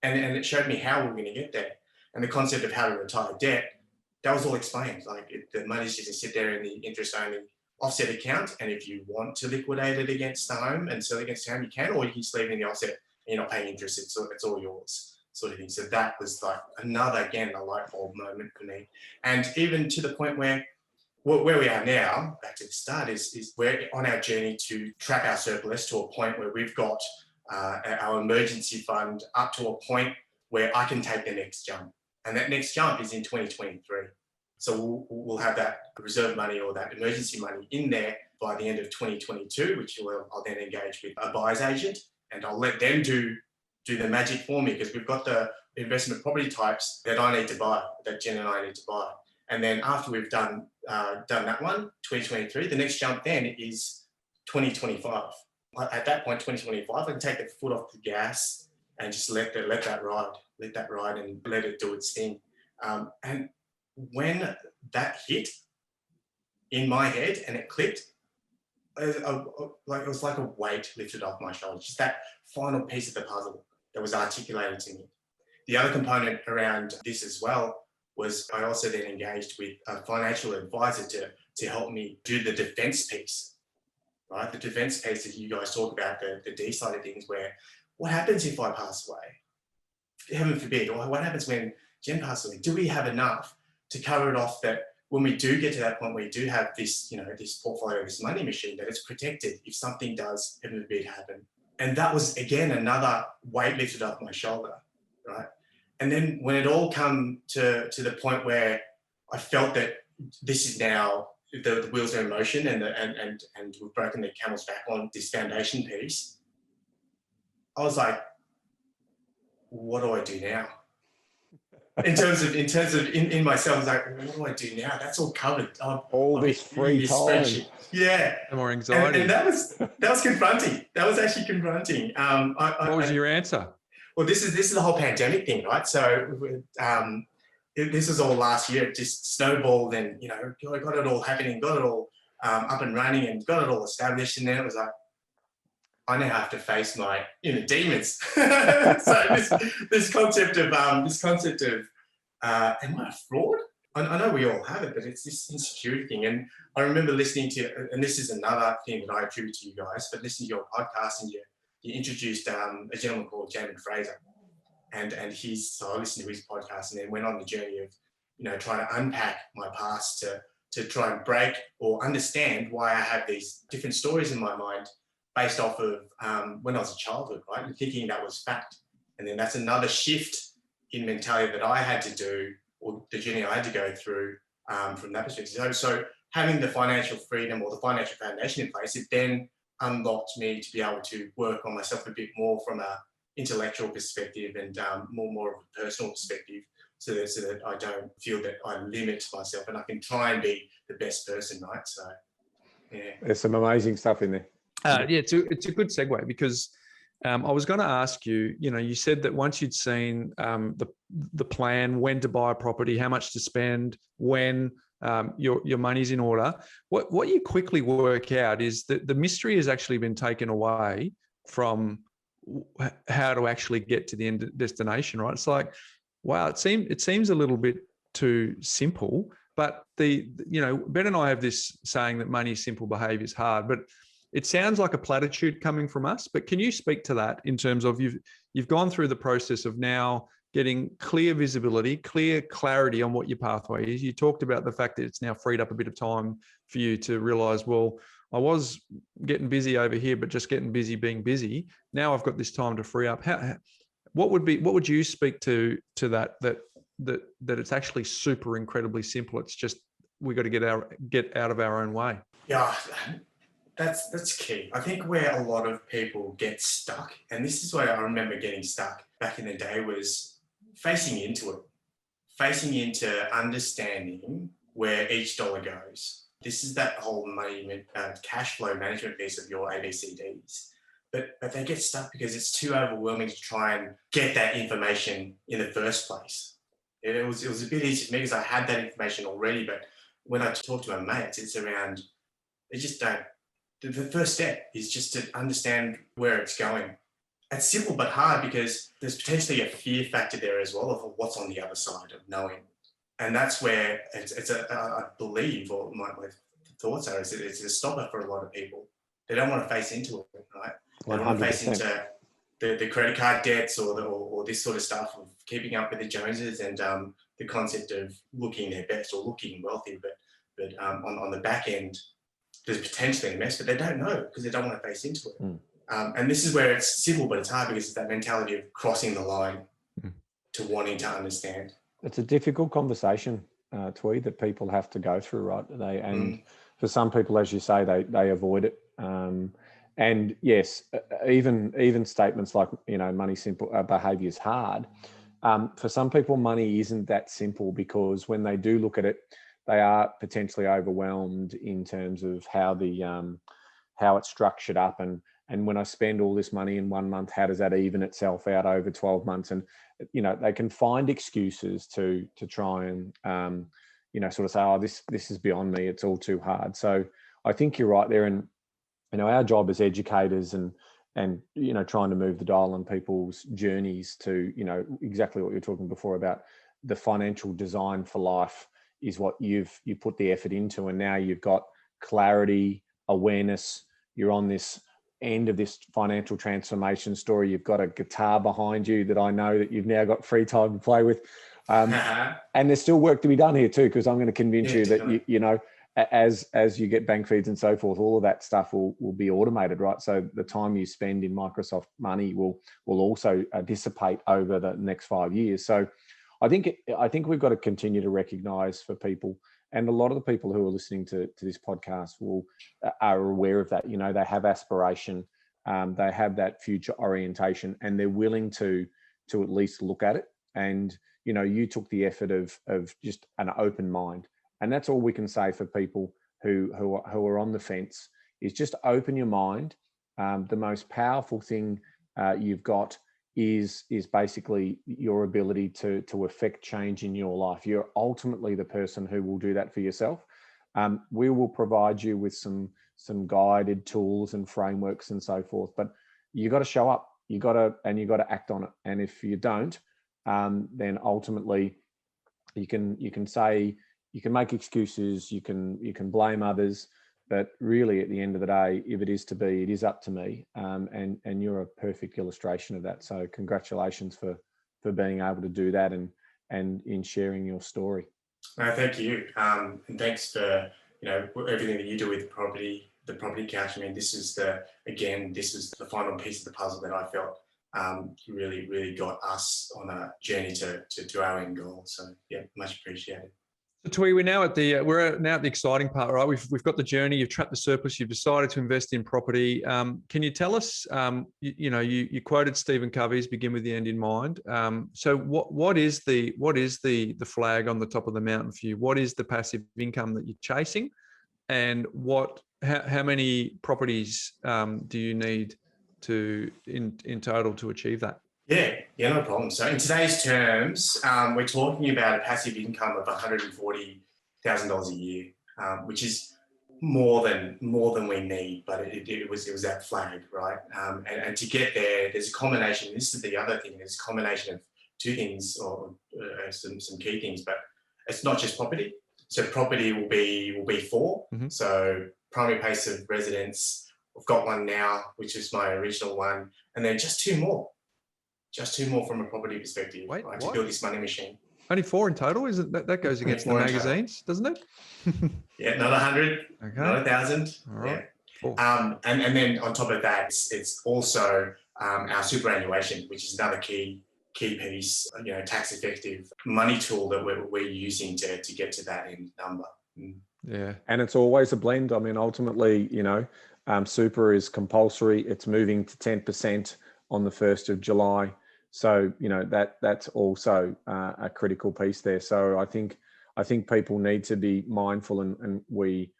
And it showed me how we were going to get there. And the concept of how to retire debt, that was all explained. Like, the money's just to sit there in the interest-only offset account. And if you want to liquidate it against the home and sell it against the home, you can, or you can just leave it in the offset and you're not paying interest. It's all yours, sort of thing. So that was like another, again, a light bulb moment for me. And even to the point where we are now, back to the start, is we're on our journey to trap our surplus to a point where we've got our emergency fund up to a point where I can take the next jump. And that next jump is in 2023. So we'll have that reserve money or that emergency money in there by the end of 2022, which I'll then engage with a buyer's agent, and I'll let them do the magic for me, because we've got the investment property types that I need to buy, that Jen and I need to buy. And then after we've done that one, 2023, the next jump then is 2025. At that point, 2025, I can take the foot off the gas and just let that ride and let it do its thing. And when that hit in my head and it clicked, it was like a weight lifted off my shoulders. Just that final piece of the puzzle that was articulated to me. The other component around this as well was I also then engaged with a financial advisor to help me do the defense piece, right? The defense piece that you guys talk about, the D side of things, where what happens if I pass away? Heaven forbid, or what happens when Jen passes away? Do we have enough to cover it off, that when we do get to that point where we do have this, this portfolio, this money machine, that it's protected if something does, heaven forbid, happen? And that was, again, another weight lifted off my shoulder, right? And then when it all come to the point where I felt that this is now, the wheels are in motion and we've broken the camel's back on this foundation piece, I was like, what do I do now? In terms of in myself, I was like, what do I do now? That's all covered. All this free time. Yeah. More anxiety. And that was confronting. That was actually confronting. What was your answer? Well, this is the whole pandemic thing, right? So this was all last year. It just snowballed, and I got it all happening, got it all up and running, and got it all established. And then it was like, I now have to face my inner demons. So this concept of am I a fraud? I know we all have it, but it's this insecurity thing. And I remember listening to, and this is another thing that I attribute to you guys, but listening to your podcast, and you introduced a gentleman called Jamin Fraser, and so I listened to his podcast, and then went on the journey of trying to unpack my past to try and break or understand why I have these different stories in my mind based off of when I was a childhood, right? And thinking that was fact. And then that's another shift in mentality that I had to do, or the journey I had to go through from that perspective. So having the financial freedom or the financial foundation in place, it then unlocked me to be able to work on myself a bit more from a intellectual perspective and more of a personal perspective, so that I don't feel that I limit myself, and I can try and be the best person, right? So, yeah. There's some amazing stuff in there. It's a good segue, because I was going to ask you, you said that once you'd seen the plan, when to buy a property, how much to spend, when your money's in order, what you quickly work out is that the mystery has actually been taken away from how to actually get to the end destination, right? It's like, wow, it seems a little bit too simple, but Ben and I have this saying that money is simple, behavior is hard, but it sounds like a platitude coming from us. But can you speak to that in terms of you've gone through the process of now getting clear visibility, clear clarity on what your pathway is? You talked about the fact that it's now freed up a bit of time for you to realize, well, I was getting busy over here, but just getting busy being busy. Now I've got this time to free up. What would you speak to that it's actually super incredibly simple? It's just we got to get out of our own way. Yeah. That's key. I think where a lot of people get stuck, and this is where I remember getting stuck back in the day, was facing into understanding where each dollar goes. This is that whole money, cash flow management piece of your ABCDs. But they get stuck because it's too overwhelming to try and get that information in the first place. It was a bit easy for me because I had that information already, but when I talk to my mates, it's around, they just don't. The first step is just to understand where it's going. It's simple but hard because there's potentially a fear factor there as well of what's on the other side of knowing. And that's where I believe, or my thoughts are, it's a stopper for a lot of people. They don't want to face into it, right? They don't want to face into the credit card debts or this sort of stuff of keeping up with the Joneses and the concept of looking their best or looking wealthy. But on the back end, there's potentially a mess, but they don't know because they don't want to face into it. And this is where it's simple, but it's hard because it's that mentality of crossing the line to wanting to understand. It's a difficult conversation, Twee, that people have to go through, right? for some people, as you say, they avoid it. And yes, even statements like, money simple, behavior is hard. For some people, money isn't that simple, because when they do look at it, they are potentially overwhelmed in terms of how it's structured up. And when I spend all this money in 1 month, how does that even itself out over 12 months? And, they can find excuses to try and, sort of say, oh, this is beyond me. It's all too hard. So I think you're right there. And, our job as educators and trying to move the dial on people's journeys to, exactly what you were talking before about the financial design for life is what you put the effort into. And now you've got clarity, awareness. You're on this end of this financial transformation story. You've got a guitar behind you that I know that you've now got free time to play with. And there's still work to be done here too, because I'm going to convince you that, as you get bank feeds and so forth, all of that stuff will be automated, right? So the time you spend in Microsoft money will also dissipate over the next 5 years. So I think we've got to continue to recognize for people, and a lot of the people who are listening to this podcast are aware of that. They have aspiration, they have that future orientation, and they're willing to at least look at it. And you took the effort of just an open mind. And that's all we can say for people who are on the fence, is just open your mind. The most powerful thing you've got is basically your ability to affect change in your life. You're ultimately the person who will do that for yourself. We will provide you with some guided tools and frameworks and so forth, but you got to show up. You got to act on it. And if you don't, then ultimately you can say. You can make excuses, you can blame others, but really at the end of the day, if it is to be, it is up to me. And you're a perfect illustration of that. So congratulations for being able to do that and in sharing your story. No, thank you. And thanks for, everything that you do with the property couch. I mean, this is the final piece of the puzzle that I felt really, really got us on a journey to our end goal. So yeah, much appreciated. So Twee, we're now at the exciting part, right? We've got the journey. You've trapped the surplus. You've decided to invest in property. Can you tell us? You quoted Stephen Covey's "Begin with the end in mind." So what is the flag on the top of the mountain for you? What is the passive income that you're chasing, and how many properties do you need in total to achieve that? Yeah, no problem. So in today's terms, we're talking about a passive income of $140,000 a year, which is more than we need, but it was that flag, right? And to get there, there's a combination. This is the other thing. There's a combination of two things, or some key things, but it's not just property. So property will be four. Mm-hmm. So primary place of residence. I've got one now, which is my original one, and then just two more. Just two more from a property perspective, right? To build this money machine. Only four in total, isn't that goes against the magazines, doesn't it? Yeah, not 100, okay. Not 1,000. Right. Yeah. And then on top of that, it's also our superannuation, which is another key piece, tax effective money tool that we're using to get to that end number. Yeah. And it's always a blend. I mean, ultimately, super is compulsory. It's moving to 10% on the 1st of July. So, that's also a critical piece there. So I think people need to be mindful, and we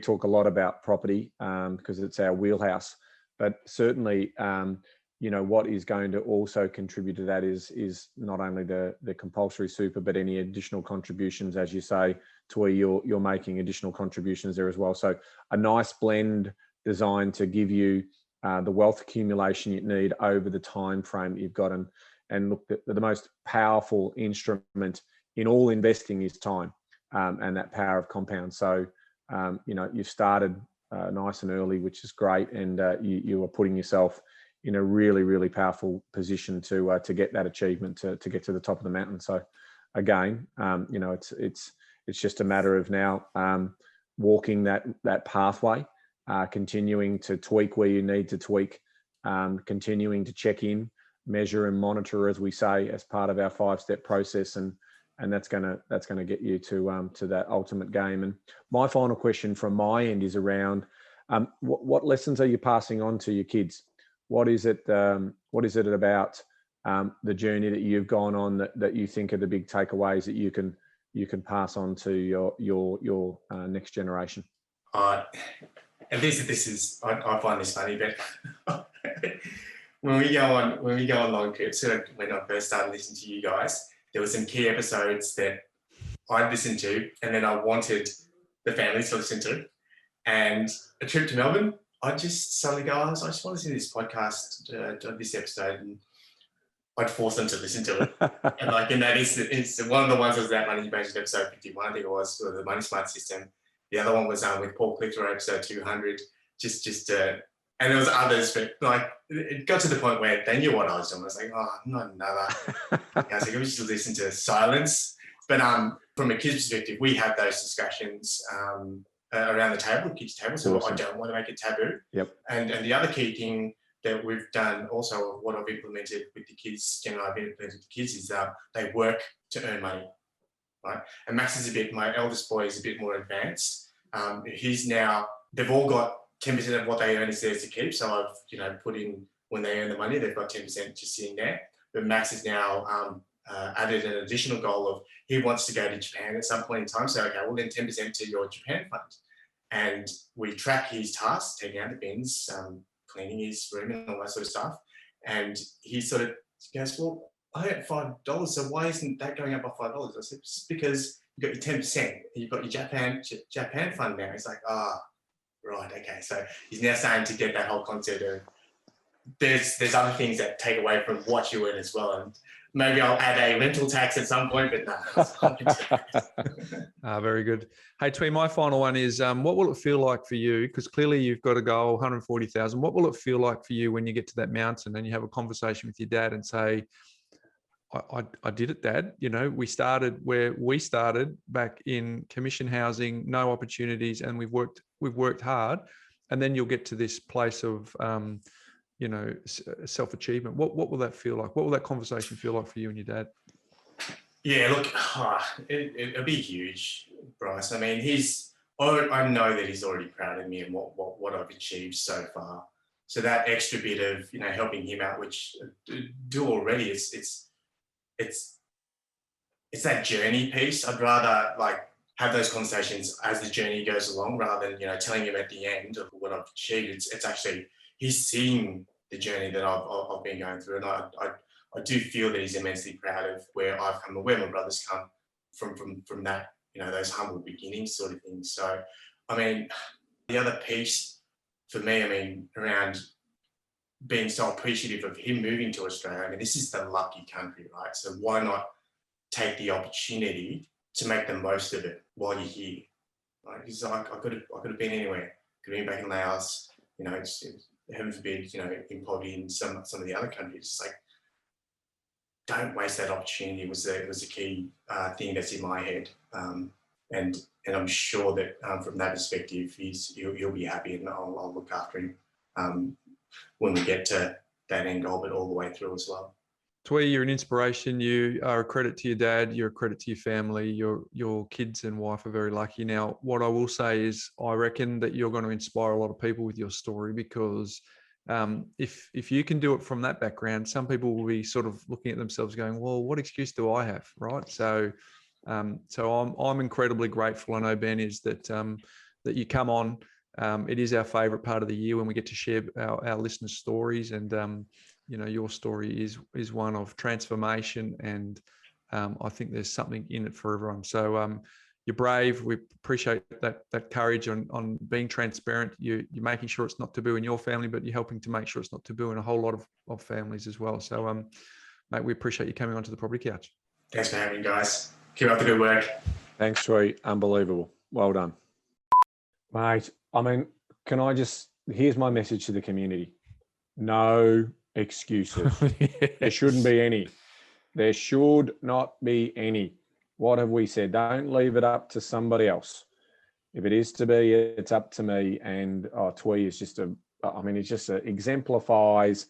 talk a lot about property because it's our wheelhouse, but certainly, what is going to also contribute to that is not only the compulsory super, but any additional contributions, as you say, to where you're making additional contributions there as well. So a nice blend designed to give you the wealth accumulation you need over the time frame you've got. And look, the most powerful instrument in all investing is time, and that power of compound. So, you've started nice and early, which is great. And you are putting yourself in a really, really powerful position to get that achievement, to get to the top of the mountain. So again, it's just a matter of now walking that pathway, continuing to tweak where you need to tweak, continuing to check in, measure and monitor, as we say, as part of our 5-step process, and and that's gonna get you to that ultimate game. And my final question from my end is around what lessons are you passing on to your kids? What is it about the journey that you've gone on that you think are the big takeaways that you can pass on to your next generation? At least this is, I find this funny, but when we go on long trips, when I first started listening to you guys, there were some key episodes that I'd listened to, and then I wanted the family to listen to. And a trip to Melbourne, I'd just suddenly go, I just want to listen to this podcast, this episode, and I'd force them to listen to it. And that is one of the ones was that Money Management episode 51, I think it was, or the Money Smart System. The other one was with Paul Clifton, episode 200. And there was others, but like it got to the point where they knew what I was doing. I was like, not another. I was like, we should listen to silence. But from a kid's perspective, we have those discussions around the table, kids' table. So awesome. I don't want to make it taboo. Yep. And the other key thing that we've done also, what I've implemented with the kids, I've implemented with the kids is they work to earn money, right? And Max is my eldest boy is a bit more advanced. They've all got 10% of what they earn is theirs to keep. So I've, put in when they earn the money, they've got 10% just sitting there. But Max is now added an additional goal of he wants to go to Japan at some point in time. So, okay, well then 10% to your Japan fund. And we track his tasks, taking out the bins, cleaning his room and all that sort of stuff. And he sort of goes, well, I earned $5, so why isn't that going up by $5? I said, it's because you've got your 10%, you've got your Japan fund now. He's like, right, okay. So he's now starting to get that whole concept of there's other things that take away from what you earn as well. And maybe I'll add a rental tax at some point, but no. Very good. Hey, Twee, my final one is, what will it feel like for you? Because clearly you've got a goal, 140,000. What will it feel like for you when you get to that mountain and you have a conversation with your dad and say, I did it, Dad. We started where we started back in commission housing, no opportunities, and we've worked hard. And then you'll get to this place of, self-achievement. What will that feel like? What will that conversation feel like for you and your dad? Yeah, look, it'll be huge, Bryce. I mean, I know that he's already proud of me and what I've achieved so far. So that extra bit of, helping him out, which I do already, it's that journey piece. I'd rather have those conversations as the journey goes along rather than, telling him at the end of what I've achieved. It's actually, he's seeing the journey that I've been going through. And I do feel that he's immensely proud of where I've come and where my brother's come from that, those humble beginnings sort of things. So, I mean, the other piece for me, around being so appreciative of him moving to Australia, this is the lucky country, right? So why not take the opportunity to make the most of it while you're here? Right? Because I could have been anywhere. Could have been back in Laos, heaven forbid, in poverty in some of the other countries. It's like, don't waste that opportunity was the key thing that's in my head. And I'm sure that from that perspective, he'll be happy, and I'll look after him when we get to that end goal, but all the way through as well. Twee, you're an inspiration. You are a credit to your dad. You're a credit to your family. Your kids and wife are very lucky. Now, what I will say is I reckon that you're going to inspire a lot of people with your story, because if you can do it from that background, some people will be sort of looking at themselves going, well, what excuse do I have, right? So I'm incredibly grateful. I know Ben is that you come on. It is our favorite part of the year when we get to share our listeners' stories, and your story is one of transformation, and I think there's something in it for everyone. So you're brave. We appreciate that courage on being transparent. You're making sure it's not taboo in your family, but you're helping to make sure it's not taboo in a whole lot of families as well. So mate, we appreciate you coming onto the Property Couch. Thanks for having me, guys. Keep up the good work. Thanks, Twee. Unbelievable. Well done. Mate, here's my message to the community. No excuses. Yes. There shouldn't be any. There should not be any. What have we said? Don't leave it up to somebody else. If it is to be, it's up to me. And Twee is exemplifies.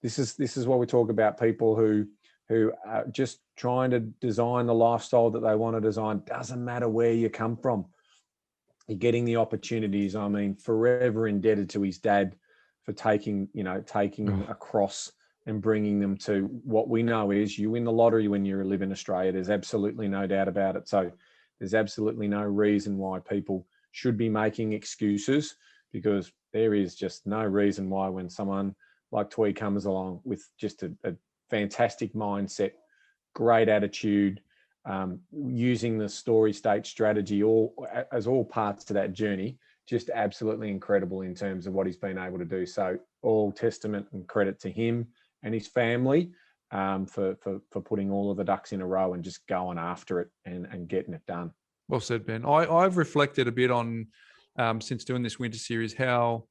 This is what we talk about, people who who are just trying to design the lifestyle that they want to design. Doesn't matter where you come from. You're getting the opportunities. I mean, forever indebted to his dad for taking them across and bringing them to what we know is you win the lottery when you live in Australia. There's absolutely no doubt about it. So there's absolutely no reason why people should be making excuses, because there is just no reason why, when someone like Twee comes along with just a fantastic mindset, great attitude, using the story state strategy as all parts of that journey, just absolutely incredible in terms of what he's been able to do. So all testament and credit to him and his family for putting all of the ducks in a row and just going after it and getting it done. Well said, Ben. I've reflected a bit on, since doing this winter series, how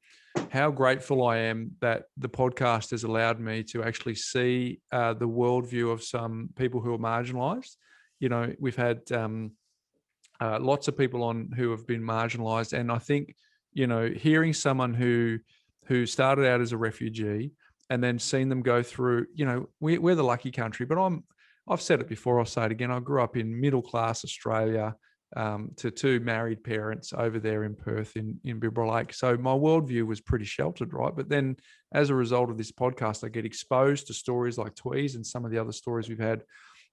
grateful I am that the podcast has allowed me to actually see the worldview of some people who are marginalised. You know, we've had lots of people on who have been marginalised, and I think, you know, hearing someone who started out as a refugee and then seen them go through, you know, we're the lucky country, but I've said it before, I'll say it again. I grew up in middle class Australia, to two married parents over there in Perth in Bibra Lake. So my worldview was pretty sheltered, right? But then as a result of this podcast, I get exposed to stories like Twee's and some of the other stories we've had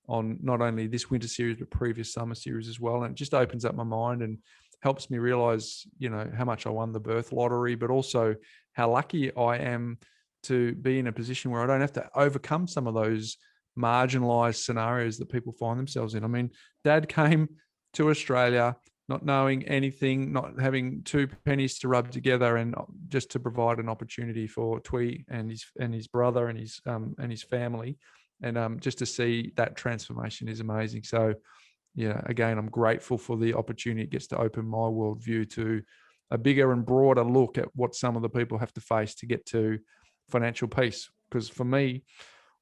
on not only this winter series, but previous summer series as well. And it just opens up my mind and helps me realize, you know, how much I won the birth lottery, but also how lucky I am to be in a position where I don't have to overcome some of those marginalized scenarios that people find themselves in. I mean, Dad came to Australia not knowing anything, not having two pennies to rub together, and just to provide an opportunity for Twee and his brother and his family, and just to see that transformation is amazing. So, yeah, again, I'm grateful for the opportunity it gets to open my worldview to a bigger and broader look at what some of the people have to face to get to financial peace. Because for me,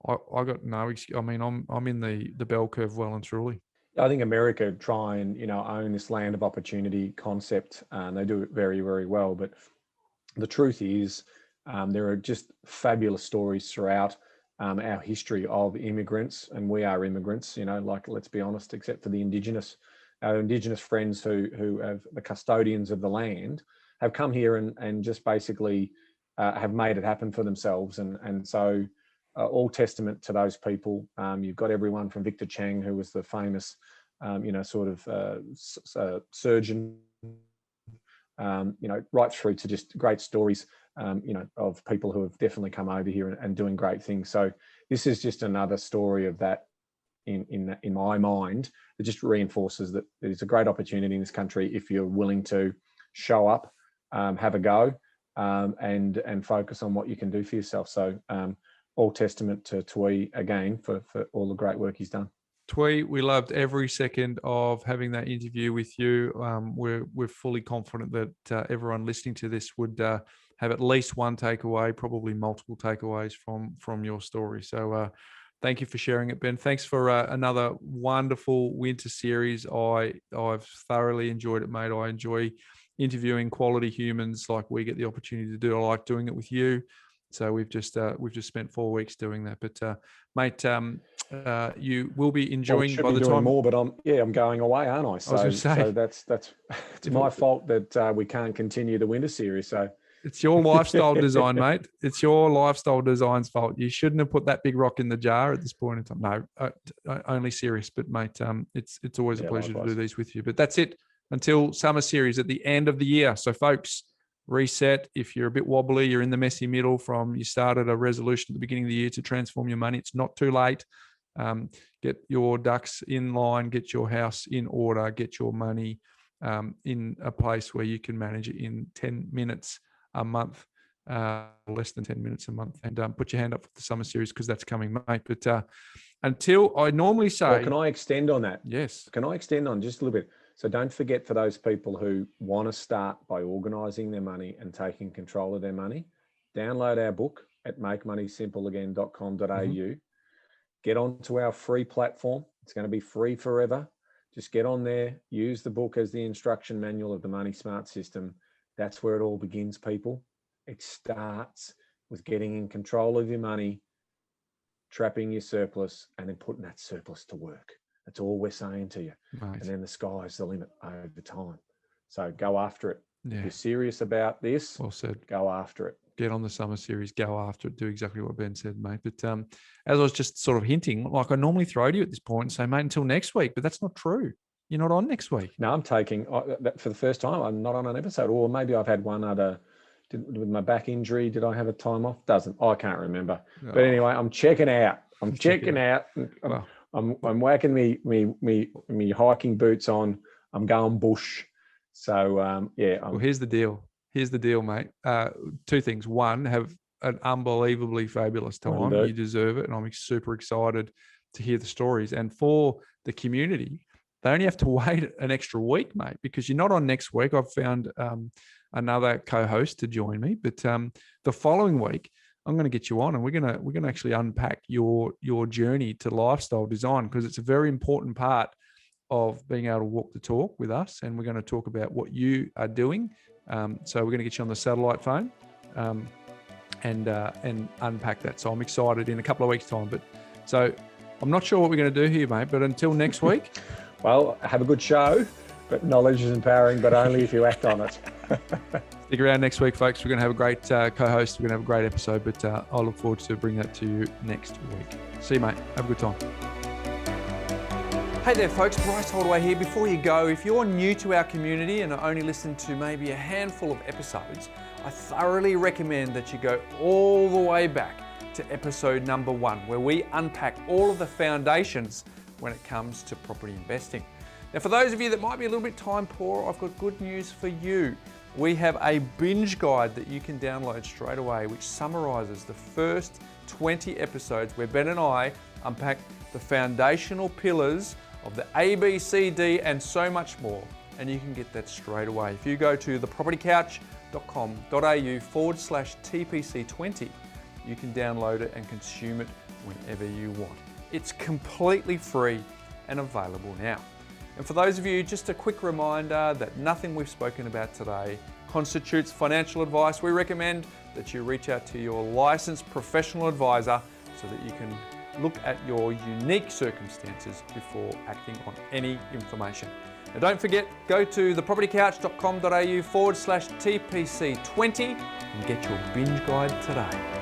I got no excuse. I mean, I'm in the bell curve well and truly. I think America try and, you know, own this land of opportunity concept, and they do it very, very well. But the truth is, there are just fabulous stories throughout our history of immigrants, and we are immigrants, you know, like, let's be honest, except for our indigenous friends who have the custodians of the land, have come here and just basically have made it happen for themselves. And so all testament to those people. You've got everyone from Victor Chang, who was the famous, surgeon, right through to just great stories, of people who have definitely come over here and doing great things. So this is just another story of that in my mind, that just reinforces that it's a great opportunity in this country if you're willing to show up, have a go, and focus on what you can do for yourself. So all testament to Twee again for all the great work he's done. Twee, we loved every second of having that interview with you. We're fully confident that everyone listening to this would have at least one takeaway, probably multiple takeaways from your story. So thank you for sharing it, Ben. Thanks for another wonderful winter series. I've thoroughly enjoyed it, mate. I enjoy interviewing quality humans like we get the opportunity to do. I like doing it with you. So we've just spent 4 weeks doing that. But mate, you will be enjoying by the time more. But I'm going away, aren't I? So, I was going to say, so that's it's my fault that we can't continue the winter series. So it's your lifestyle design, mate. It's your lifestyle design's fault. You shouldn't have put that big rock in the jar at this point in time. No, only serious. But mate, it's always a pleasure to do these with you. But that's it until summer series at the end of the year. So folks, reset. If you're a bit wobbly, you're in the messy middle from you started a resolution at the beginning of the year to transform your money, it's not too late. Get your ducks in line, get your house in order, get your money in a place where you can manage it in 10 minutes a month, less than 10 minutes a month, and put your hand up for the summer series because that's coming, mate. But until I normally say... Well, can I extend on that? Yes. Can I extend on just a little bit? So don't forget, for those people who want to start by organising their money and taking control of their money, download our book at makemoneysimpleagain.com.au. Mm-hmm. Get onto our free platform. It's going to be free forever. Just get on there, use the book as the instruction manual of the Money Smart system. That's where it all begins, people. It starts with getting in control of your money, trapping your surplus, and then putting that surplus to work. That's all we're saying to you. Mate. And then the sky's the limit over time. So go after it. Yeah. If you're serious about this, Well said. go after it. Get on the summer series, go after it, do exactly what Ben said, mate. But as I was just sort of hinting, like I normally throw to you at this point and say, mate, until next week, but that's not true. You're not on next week. No, I'm taking, for the first time, I'm not on an episode, or maybe I've had one other, with my back injury, did I have a time off? I can't remember. Oh. But anyway, I'm checking out. I'm whacking me hiking boots on. I'm going bush. So, well, here's the deal. Here's the deal, mate. Two things. One, have an unbelievably fabulous time. You deserve it. And I'm super excited to hear the stories. And for the community, they only have to wait an extra week, mate, because you're not on next week. I've found another co-host to join me. But the following week, I'm going to get you on, and we're going to actually unpack your journey to lifestyle design, because it's a very important part of being able to walk the talk with us. And we're going to talk about what you are doing. So we're going to get you on the satellite phone and unpack that. So I'm excited in a couple of weeks' time. But so I'm not sure what we're going to do here, mate. But until next week. Well, have a good show. But knowledge is empowering, but only if you act on it. Stick around next week, folks. We're going to have a great co-host. We're going to have a great episode. But I look forward to bringing that to you next week. See you, mate. Have a good time. Hey there, folks. Bryce Holdaway here. Before you go, if you're new to our community and only listened to maybe a handful of episodes, I thoroughly recommend that you go all the way back to episode number 1, where we unpack all of the foundations when it comes to property investing. Now, for those of you that might be a little bit time poor, I've got good news for you. We have a binge guide that you can download straight away, which summarizes the first 20 episodes where Ben and I unpack the foundational pillars of the A, B, C, D, and so much more. And you can get that straight away. If you go to thepropertycouch.com.au/TPC20, you can download it and consume it whenever you want. It's completely free and available now. And for those of you, just a quick reminder that nothing we've spoken about today constitutes financial advice. We recommend that you reach out to your licensed professional advisor so that you can look at your unique circumstances before acting on any information. Now don't forget, go to thepropertycouch.com.au/TPC20 and get your binge guide today.